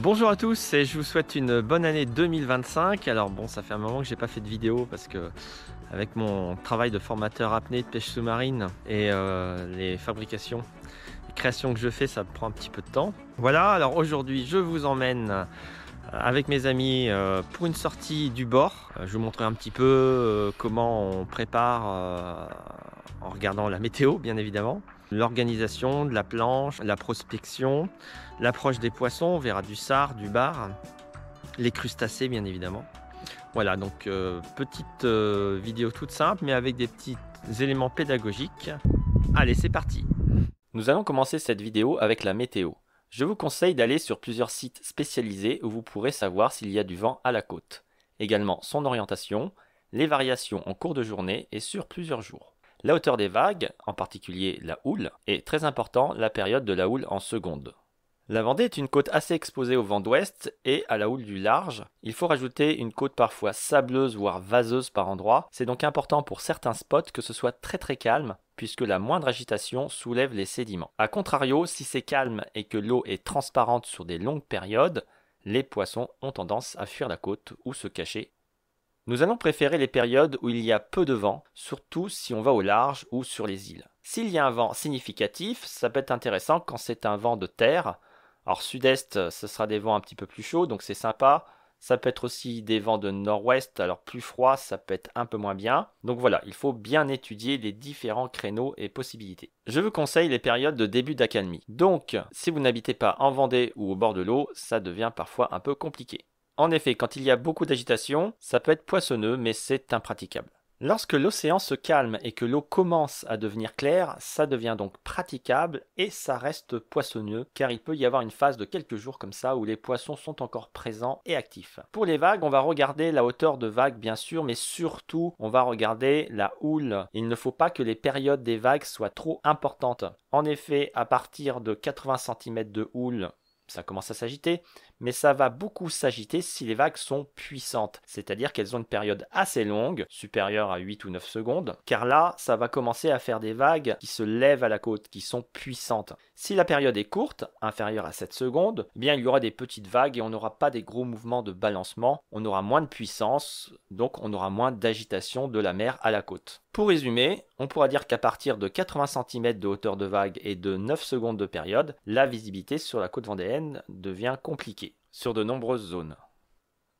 Bonjour à tous et je vous souhaite une bonne année 2025. Alors bon, ça fait un moment que j'ai pas fait de vidéo parce que avec mon travail de formateur apnée de pêche sous-marine et les fabrications, les créations que je fais, ça prend un petit peu de temps. Voilà, alors aujourd'hui je vous emmène avec mes amis pour une sortie du bord. Je vous montrerai un petit peu comment on prépare en regardant la météo bien évidemment. L'organisation de la planche, la prospection, l'approche des poissons, on verra du sard, du bar, les crustacés bien évidemment. Voilà, donc petite vidéo toute simple mais avec des petits éléments pédagogiques. Allez, c'est parti. Nous allons commencer cette vidéo avec la météo. Je vous conseille d'aller sur plusieurs sites spécialisés où vous pourrez savoir s'il y a du vent à la côte. Également son orientation, les variations en cours de journée et sur plusieurs jours. La hauteur des vagues, en particulier la houle, est très important, la période de la houle en secondes. La Vendée est une côte assez exposée au vent d'ouest et à la houle du large. Il faut rajouter une côte parfois sableuse voire vaseuse par endroits. C'est donc important pour certains spots que ce soit très calme puisque la moindre agitation soulève les sédiments. A contrario, si c'est calme et que l'eau est transparente sur des longues périodes, les poissons ont tendance à fuir la côte ou se cacher. Nous allons préférer les périodes où il y a peu de vent, surtout si on va au large ou sur les îles. S'il y a un vent significatif, ça peut être intéressant quand c'est un vent de terre. Alors sud-est, ce sera des vents un petit peu plus chauds, donc c'est sympa. Ça peut être aussi des vents de nord-ouest, alors plus froid, ça peut être un peu moins bien. Donc voilà, il faut bien étudier les différents créneaux et possibilités. Je vous conseille les périodes de début d'accalmie. Donc, si vous n'habitez pas en Vendée ou au bord de l'eau, ça devient parfois un peu compliqué. En effet, quand il y a beaucoup d'agitation, ça peut être poissonneux, mais c'est impraticable. Lorsque l'océan se calme et que l'eau commence à devenir claire, ça devient donc praticable et ça reste poissonneux, car il peut y avoir une phase de quelques jours comme ça où les poissons sont encore présents et actifs. Pour les vagues, on va regarder la hauteur de vague bien sûr, mais surtout on va regarder la houle. Il ne faut pas que les périodes des vagues soient trop importantes. En effet, à partir de 80 cm de houle, ça commence à s'agiter, mais ça va beaucoup s'agiter si les vagues sont puissantes, c'est-à-dire qu'elles ont une période assez longue, supérieure à 8 ou 9 secondes, car là, ça va commencer à faire des vagues qui se lèvent à la côte, qui sont puissantes. Si la période est courte, inférieure à 7 secondes, eh bien il y aura des petites vagues et on n'aura pas des gros mouvements de balancement, on aura moins de puissance, donc on aura moins d'agitation de la mer à la côte. Pour résumer, on pourra dire qu'à partir de 80 cm de hauteur de vague et de 9 secondes de période, la visibilité sur la côte vendéenne devient compliquée sur de nombreuses zones.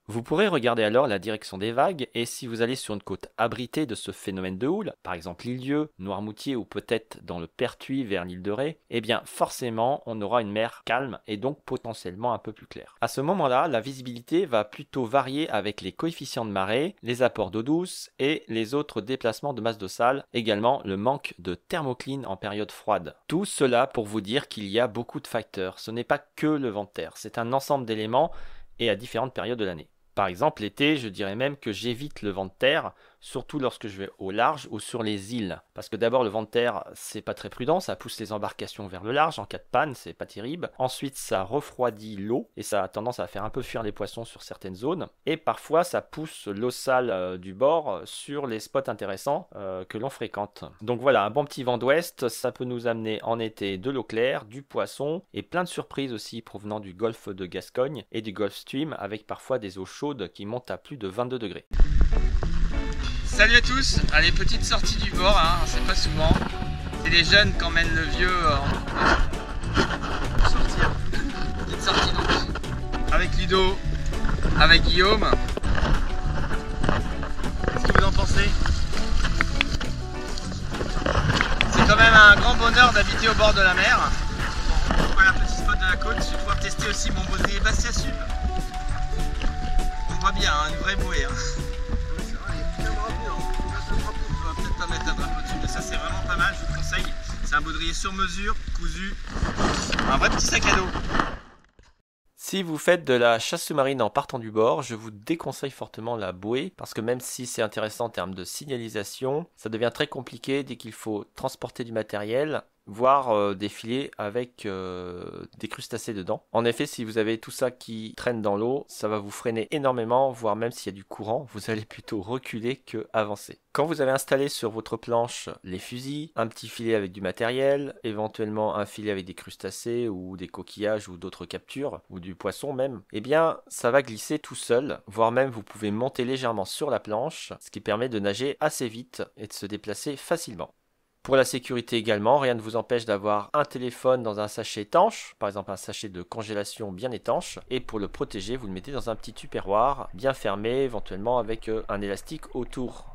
Vous pourrez regarder alors la direction des vagues et si vous allez sur une côte abritée de ce phénomène de houle, par exemple l'Île-Dieu, Noirmoutier ou peut-être dans le Pertuis vers l'île de Ré, eh bien forcément on aura une mer calme et donc potentiellement un peu plus claire. À ce moment-là, la visibilité va plutôt varier avec les coefficients de marée, les apports d'eau douce et les autres déplacements de masse d'eau sale, également le manque de thermocline en période froide. Tout cela pour vous dire qu'il y a beaucoup de facteurs, ce n'est pas que le vent de terre, c'est un ensemble d'éléments et à différentes périodes de l'année. Par exemple, l'été, je dirais même que j'évite le vent de terre, surtout lorsque je vais au large ou sur les îles. Parce que d'abord, le vent de terre, c'est pas très prudent, ça pousse les embarcations vers le large en cas de panne, c'est pas terrible. Ensuite, ça refroidit l'eau et ça a tendance à faire un peu fuir les poissons sur certaines zones. Et parfois, ça pousse l'eau sale du bord sur les spots intéressants que l'on fréquente. Donc voilà, un bon petit vent d'ouest, ça peut nous amener en été de l'eau claire, du poisson et plein de surprises aussi provenant du golfe de Gascogne et du Gulf Stream avec parfois des eaux chaudes qui montent à plus de 22 degrés. Salut à tous, allez, petite sortie du bord, hein, c'est pas souvent. C'est les jeunes qui emmènent le vieux pour sortir. Petite sortie donc avec Ludo, avec Guillaume. Qu'est-ce que vous en pensez? C'est quand même un grand bonheur d'habiter au bord de la mer. Voilà, petit spot de la côte, je vais pouvoir tester aussi mon baudrier Bastia Sub. On voit bien, hein, une vraie bouée. Hein. On va peut-être pas mettre un drapeau dessus, mais ça c'est vraiment pas mal, je vous conseille. C'est un baudrier sur mesure, cousu, un vrai petit sac à dos. Si vous faites de la chasse sous-marine en partant du bord, je vous déconseille fortement la bouée parce que même si c'est intéressant en termes de signalisation, ça devient très compliqué dès qu'il faut transporter du matériel voire des filets avec des crustacés dedans. En effet, si vous avez tout ça qui traîne dans l'eau, ça va vous freiner énormément, voire même s'il y a du courant, vous allez plutôt reculer que avancer. Quand vous avez installé sur votre planche les fusils, un petit filet avec du matériel, éventuellement un filet avec des crustacés ou des coquillages ou d'autres captures, ou du poisson même, eh bien ça va glisser tout seul, voire même vous pouvez monter légèrement sur la planche, ce qui permet de nager assez vite et de se déplacer facilement. Pour la sécurité également, rien ne vous empêche d'avoir un téléphone dans un sachet étanche, par exemple un sachet de congélation bien étanche, et pour le protéger, vous le mettez dans un petit tupperware bien fermé, éventuellement avec un élastique autour.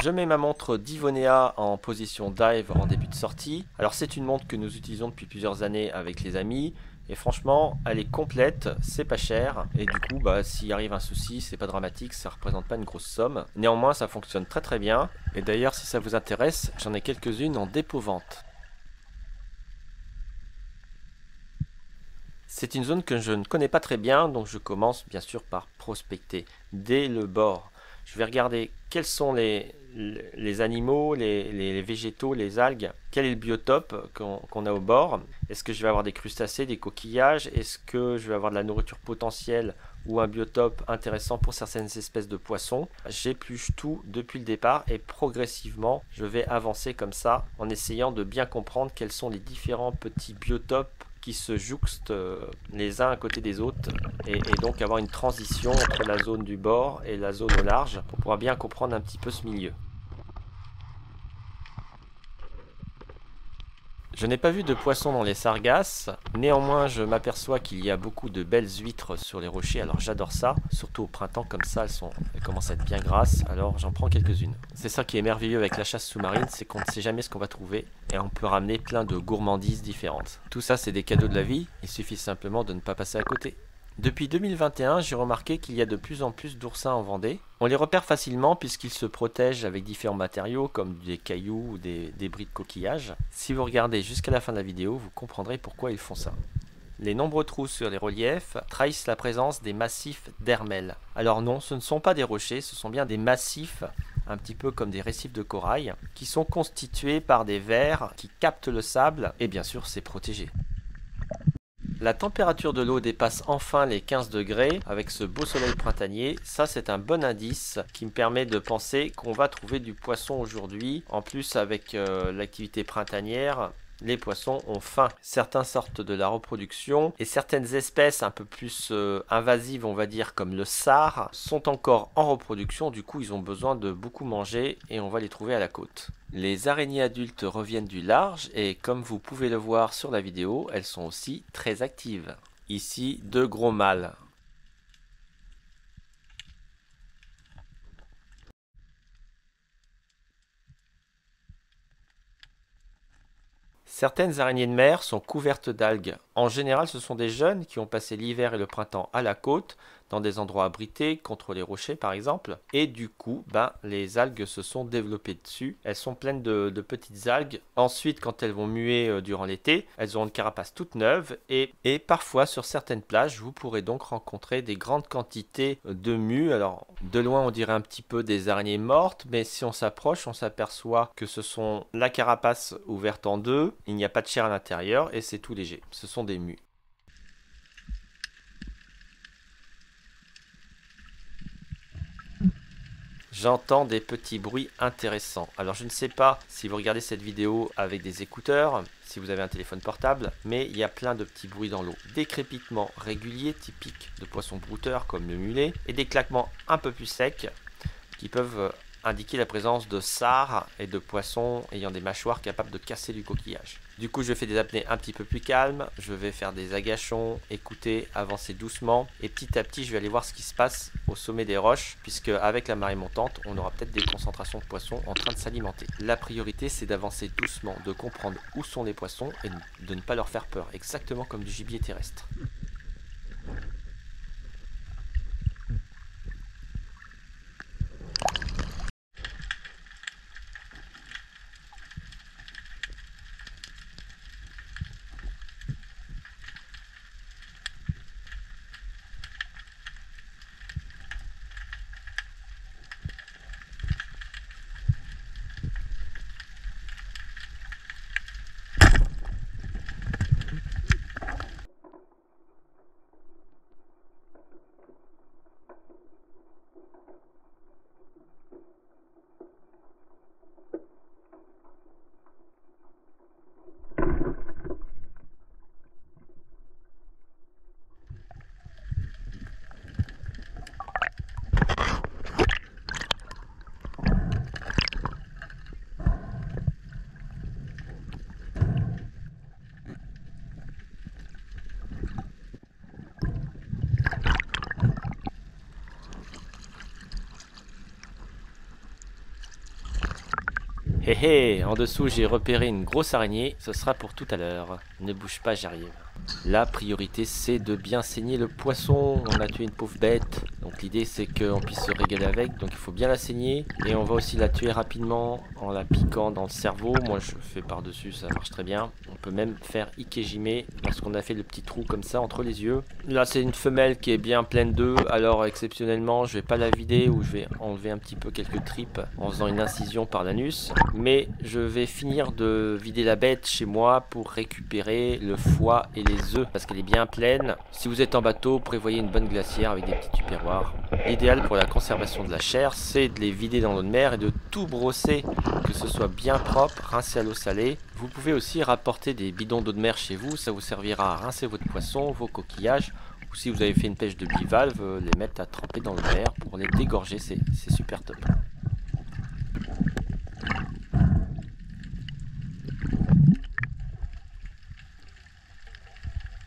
Je mets ma montre Divonea en position dive en début de sortie. Alors c'est une montre que nous utilisons depuis plusieurs années avec les amis. Et franchement, elle est complète, c'est pas cher. Et du coup, s'il arrive un souci, c'est pas dramatique, ça représente pas une grosse somme. Néanmoins, ça fonctionne très très bien. Et d'ailleurs, si ça vous intéresse, j'en ai quelques-unes en dépôt-vente. C'est une zone que je ne connais pas très bien, donc je commence bien sûr par prospecter dès le bord. Je vais regarder quels sont les animaux, les végétaux, les algues, quel est le biotope qu'on a au bord. Est-ce que je vais avoir des crustacés, des coquillages? Est-ce que je vais avoir de la nourriture potentielle ou un biotope intéressant pour certaines espèces de poissons? J'épluche tout depuis le départ et progressivement je vais avancer comme ça en essayant de bien comprendre quels sont les différents petits biotopes qui se jouxtent les uns à côté des autres et donc avoir une transition entre la zone du bord et la zone au large pour pouvoir bien comprendre un petit peu ce milieu. Je n'ai pas vu de poissons dans les sargasses, néanmoins je m'aperçois qu'il y a beaucoup de belles huîtres sur les rochers, alors j'adore ça, surtout au printemps comme ça, elles commencent à être bien grasses, alors j'en prends quelques-unes. C'est ça qui est merveilleux avec la chasse sous-marine, c'est qu'on ne sait jamais ce qu'on va trouver, et on peut ramener plein de gourmandises différentes. Tout ça c'est des cadeaux de la vie, il suffit simplement de ne pas passer à côté. Depuis 2021, j'ai remarqué qu'il y a de plus en plus d'oursins en Vendée. On les repère facilement puisqu'ils se protègent avec différents matériaux comme des cailloux ou des débris de coquillages. Si vous regardez jusqu'à la fin de la vidéo, vous comprendrez pourquoi ils font ça. Les nombreux trous sur les reliefs trahissent la présence des massifs d'hermelles. Alors non, ce ne sont pas des rochers, ce sont bien des massifs, un petit peu comme des récifs de corail, qui sont constitués par des vers qui captent le sable et bien sûr c'est protégé. La température de l'eau dépasse enfin les 15 degrés avec ce beau soleil printanier. Ça, c'est un bon indice qui me permet de penser qu'on va trouver du poisson aujourd'hui. En plus, avec l'activité printanière, les poissons ont faim. Certains sortent de la reproduction et certaines espèces un peu plus invasives, on va dire, comme le sard, sont encore en reproduction. Du coup, ils ont besoin de beaucoup manger et on va les trouver à la côte. Les araignées adultes reviennent du large et comme vous pouvez le voir sur la vidéo, elles sont aussi très actives. Ici, deux gros mâles. Certaines araignées de mer sont couvertes d'algues. En général, ce sont des jeunes qui ont passé l'hiver et le printemps à la côte, dans des endroits abrités, contre les rochers par exemple. Et du coup, les algues se sont développées dessus. Elles sont pleines de petites algues. Ensuite, quand elles vont muer durant l'été, elles auront une carapace toute neuve. Et parfois, sur certaines plages, vous pourrez donc rencontrer des grandes quantités de mues. Alors, de loin, on dirait un petit peu des araignées mortes. Mais si on s'approche, on s'aperçoit que ce sont la carapace ouverte en deux. Il n'y a pas de chair à l'intérieur et c'est tout léger. Ce sont des mues. J'entends des petits bruits intéressants. Alors je ne sais pas si vous regardez cette vidéo avec des écouteurs, si vous avez un téléphone portable, mais il y a plein de petits bruits dans l'eau. Des crépitements réguliers typiques de poissons brouteurs comme le mulet et des claquements un peu plus secs qui peuvent indiquer la présence de sards et de poissons ayant des mâchoires capables de casser du coquillage. Du coup, je fais des apnées un petit peu plus calmes, je vais faire des agachons, écouter, avancer doucement et petit à petit, je vais aller voir ce qui se passe au sommet des roches puisque avec la marée montante, on aura peut-être des concentrations de poissons en train de s'alimenter. La priorité, c'est d'avancer doucement, de comprendre où sont les poissons et de ne pas leur faire peur, exactement comme du gibier terrestre. Hé hé, en dessous j'ai repéré une grosse araignée, ce sera pour tout à l'heure. Ne bouge pas, j'arrive. La priorité c'est de bien saigner le poisson. On a tué une pauvre bête, donc l'idée c'est qu'on puisse se régaler avec, donc il faut bien la saigner. Et on va aussi la tuer rapidement en la piquant dans le cerveau. Moi je fais par dessus, ça marche très bien. On peut même faire ikejime lorsqu'on a fait le petit trou comme ça entre les yeux. Là c'est une femelle qui est bien pleine d'œufs, alors exceptionnellement je vais pas la vider ou je vais enlever un petit peu quelques tripes en faisant une incision par l'anus. Mais je vais finir de vider la bête chez moi pour récupérer le foie et les œufs parce qu'elle est bien pleine. Si vous êtes en bateau, prévoyez une bonne glacière avec des petits tupperwares. L'idéal pour la conservation de la chair, c'est de les vider dans l'eau de mer et de tout brosser, que ce soit bien propre, rincer à l'eau salée. Vous pouvez aussi rapporter des bidons d'eau de mer chez vous, ça vous servira à rincer votre poisson, vos coquillages, ou si vous avez fait une pêche de bivalve, les mettre à tremper dans l'eau de mer pour les dégorger, c'est super top.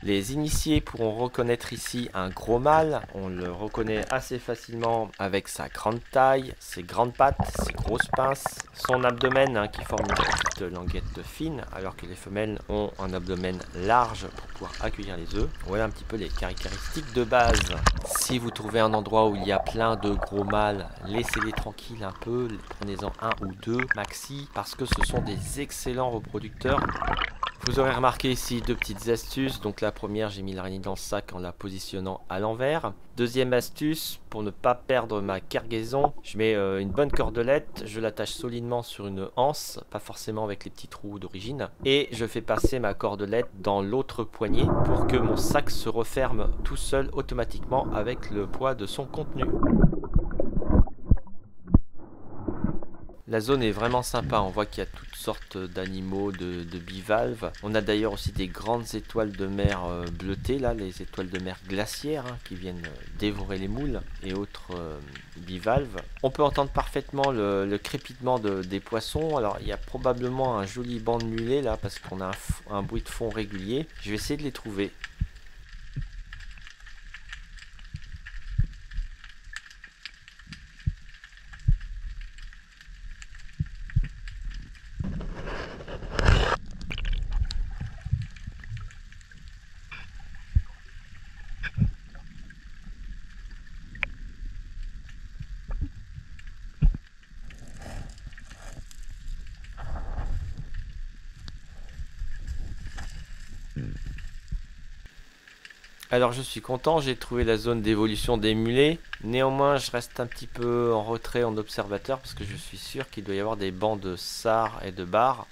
Les initiés pourront reconnaître ici un gros mâle. On le reconnaît assez facilement avec sa grande taille, ses grandes pattes, ses grosses pinces, son abdomen qui forme une petite languette fine, alors que les femelles ont un abdomen large pour pouvoir accueillir les œufs. Voilà un petit peu les caractéristiques de base. Si vous trouvez un endroit où il y a plein de gros mâles, laissez-les tranquilles un peu, prenez-en un ou deux maxi, parce que ce sont des excellents reproducteurs. Vous aurez remarqué ici deux petites astuces. Donc la première, j'ai mis l'araignée dans le sac en la positionnant à l'envers. Deuxième astuce, pour ne pas perdre ma cargaison, je mets une bonne cordelette, je l'attache solidement sur une anse, pas forcément avec les petits trous d'origine, et je fais passer ma cordelette dans l'autre poignée pour que mon sac se referme tout seul automatiquement avec le poids de son contenu. La zone est vraiment sympa, on voit qu'il y a toutes sortes d'animaux, de bivalves. On a d'ailleurs aussi des grandes étoiles de mer bleutées, là, les étoiles de mer glaciaires, qui viennent dévorer les moules et autres bivalves. On peut entendre parfaitement le crépitement des poissons. Alors il y a probablement un joli banc de mulets là, parce qu'on a un bruit de fond régulier. Je vais essayer de les trouver. Alors je suis content, j'ai trouvé la zone d'évolution des mulets. Néanmoins, je reste un petit peu en retrait en observateur parce que je suis sûr qu'il doit y avoir des bancs de sards et de bars.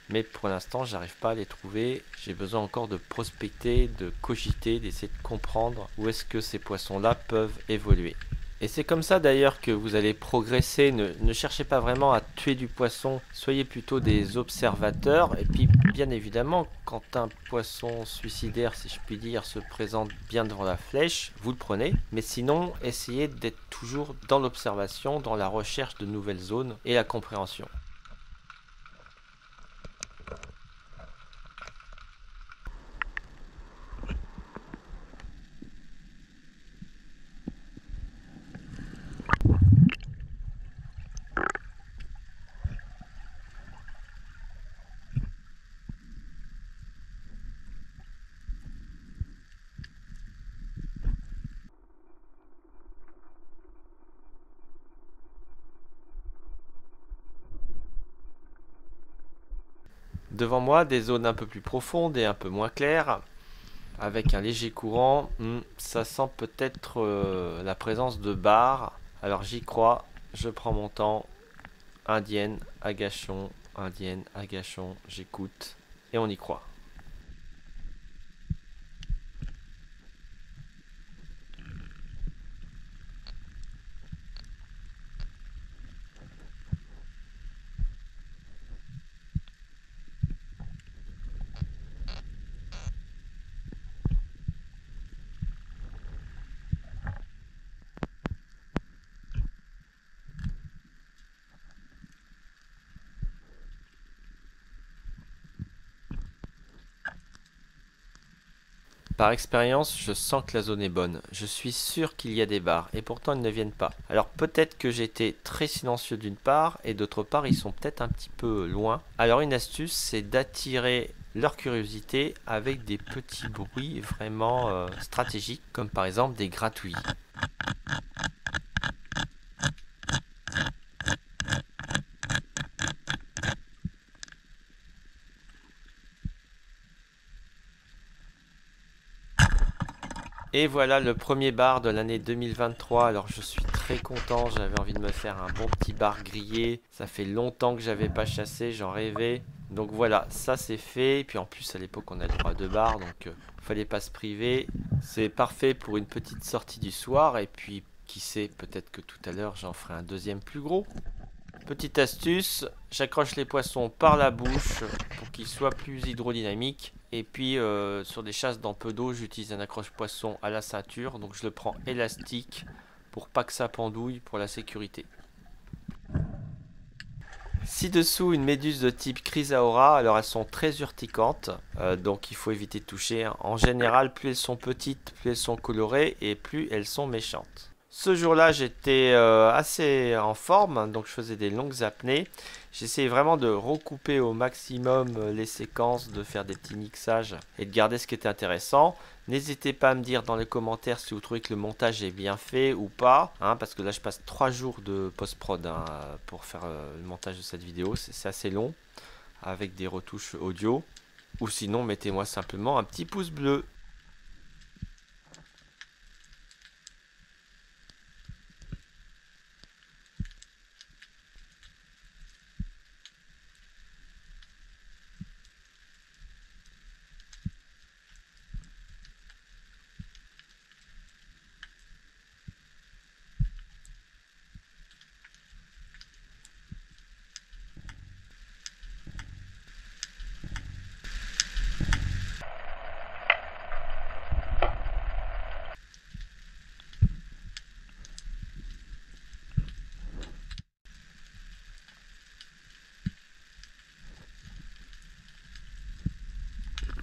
Mais pour l'instant, j'arrive pas à les trouver. J'ai besoin encore de prospecter, de cogiter, d'essayer de comprendre où est-ce que ces poissons-là peuvent évoluer. Et c'est comme ça d'ailleurs que vous allez progresser. Ne cherchez pas vraiment à tuer du poisson, soyez plutôt des observateurs. Et puis bien évidemment, quand un poisson suicidaire, si je puis dire, se présente bien devant la flèche, vous le prenez. Mais sinon, essayez d'être toujours dans l'observation, dans la recherche de nouvelles zones et la compréhension. Devant moi, des zones un peu plus profondes et un peu moins claires, avec un léger courant. Ça sent peut-être la présence de bars. Alors j'y crois, je prends mon temps. Indienne, agachon, j'écoute. Et on y croit. Par expérience, je sens que la zone est bonne. Je suis sûr qu'il y a des bars et pourtant ils ne viennent pas. Alors peut-être que j'ai été très silencieux d'une part et d'autre part ils sont peut-être un petit peu loin. Alors une astuce, c'est d'attirer leur curiosité avec des petits bruits vraiment stratégiques, comme par exemple des gratouillis. Et voilà le premier bar de l'année 2023. Alors je suis très content, j'avais envie de me faire un bon petit bar grillé. Ça fait longtemps que j'avais pas chassé, j'en rêvais. Donc voilà, ça c'est fait. Et puis en plus à l'époque on a le droit de bar, donc fallait pas se priver. C'est parfait pour une petite sortie du soir. Et puis qui sait, peut-être que tout à l'heure j'en ferai un deuxième plus gros. Petite astuce, j'accroche les poissons par la bouche pour qu'ils soient plus hydrodynamiques. Et puis sur des chasses dans peu d'eau, j'utilise un accroche-poisson à la ceinture. Donc je le prends élastique pour pas que ça pendouille pour la sécurité. Ci-dessous, une méduse de type Chrysaora. Alors elles sont très urticantes, donc il faut éviter de toucher. En général, plus elles sont petites, plus elles sont colorées et plus elles sont méchantes. Ce jour-là, j'étais assez en forme, donc je faisais des longues apnées. J'essayais vraiment de recouper au maximum les séquences, de faire des petits mixages et de garder ce qui était intéressant. N'hésitez pas à me dire dans les commentaires si vous trouvez que le montage est bien fait ou pas, hein, parce que là je passe 3 jours de post-prod pour faire le montage de cette vidéo. C'est assez long, avec des retouches audio. Ou sinon, mettez-moi simplement un petit pouce bleu.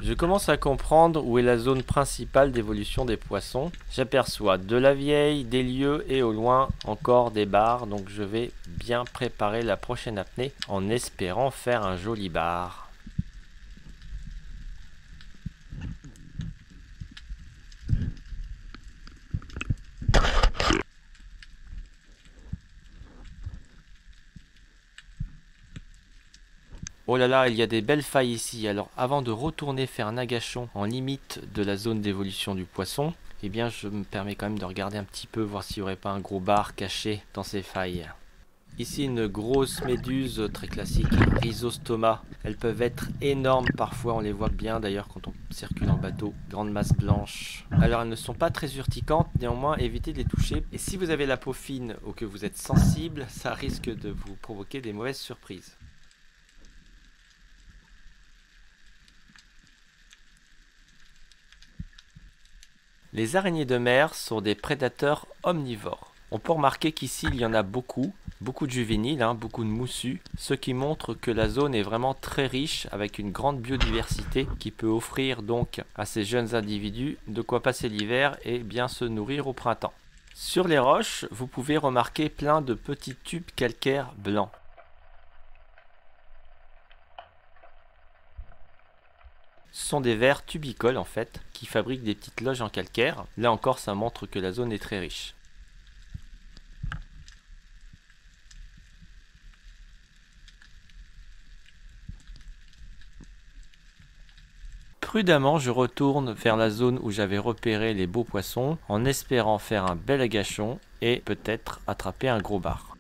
Je commence à comprendre où est la zone principale d'évolution des poissons. J'aperçois de la vieille, des lieux et au loin encore des bars. Donc je vais bien préparer la prochaine apnée en espérant faire un joli bar. Oh là là, il y a des belles failles ici. Alors avant de retourner faire un agachon en limite de la zone d'évolution du poisson, eh bien je me permets quand même de regarder un petit peu, voir s'il n'y aurait pas un gros bar caché dans ces failles. Ici une grosse méduse très classique, Rhizostoma. Elles peuvent être énormes, parfois on les voit bien d'ailleurs quand on circule en bateau. Grande masse blanche. Alors elles ne sont pas très urticantes, néanmoins évitez de les toucher. Et si vous avez la peau fine ou que vous êtes sensible, ça risque de vous provoquer des mauvaises surprises. Les araignées de mer sont des prédateurs omnivores. On peut remarquer qu'ici il y en a beaucoup de juvéniles, beaucoup de moussus, ce qui montre que la zone est vraiment très riche avec une grande biodiversité qui peut offrir donc à ces jeunes individus de quoi passer l'hiver et bien se nourrir au printemps. Sur les roches, vous pouvez remarquer plein de petits tubes calcaires blancs. Ce sont des vers tubicoles en fait, qui fabriquent des petites loges en calcaire. Là encore, ça montre que la zone est très riche. Prudemment, je retourne vers la zone où j'avais repéré les beaux poissons, en espérant faire un bel agachon et peut-être attraper un gros bar.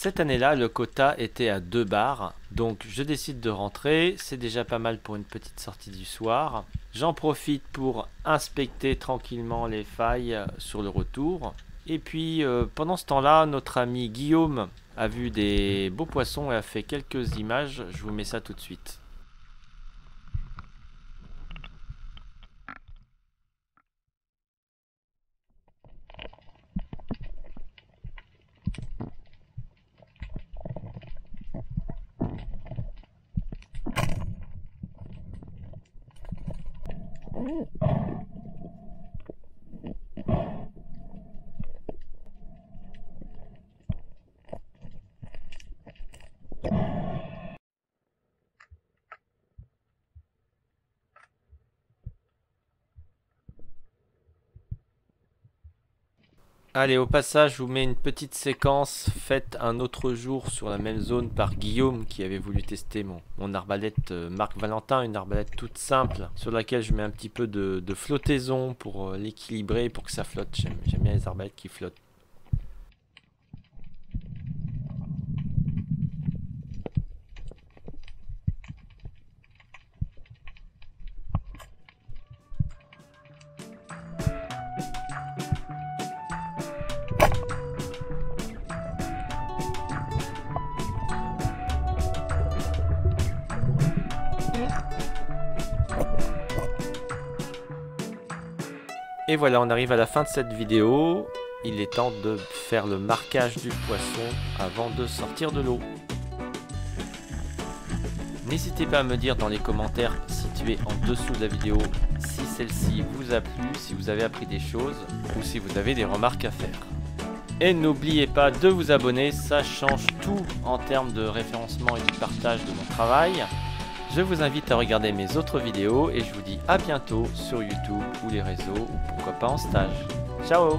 Cette année-là, le quota était à 2 bars, donc je décide de rentrer. C'est déjà pas mal pour une petite sortie du soir. J'en profite pour inspecter tranquillement les failles sur le retour. Et puis pendant ce temps-là, notre ami Guillaume a vu des beaux poissons et a fait quelques images. Je vous mets ça tout de suite. Allez, au passage, je vous mets une petite séquence faite un autre jour sur la même zone par Guillaume qui avait voulu tester mon arbalète Marc Valentin, une arbalète toute simple sur laquelle je mets un petit peu de flottaison pour l'équilibrer, pour que ça flotte. J'aime bien les arbalètes qui flottent. Et voilà, on arrive à la fin de cette vidéo. Il est temps de faire le marquage du poisson avant de sortir de l'eau. N'hésitez pas à me dire dans les commentaires situés en dessous de la vidéo si celle-ci vous a plu, si vous avez appris des choses ou si vous avez des remarques à faire. Et n'oubliez pas de vous abonner, ça change tout en termes de référencement et du partage de mon travail. Je vous invite à regarder mes autres vidéos et je vous dis à bientôt sur YouTube ou les réseaux ou pourquoi pas en stage. Ciao!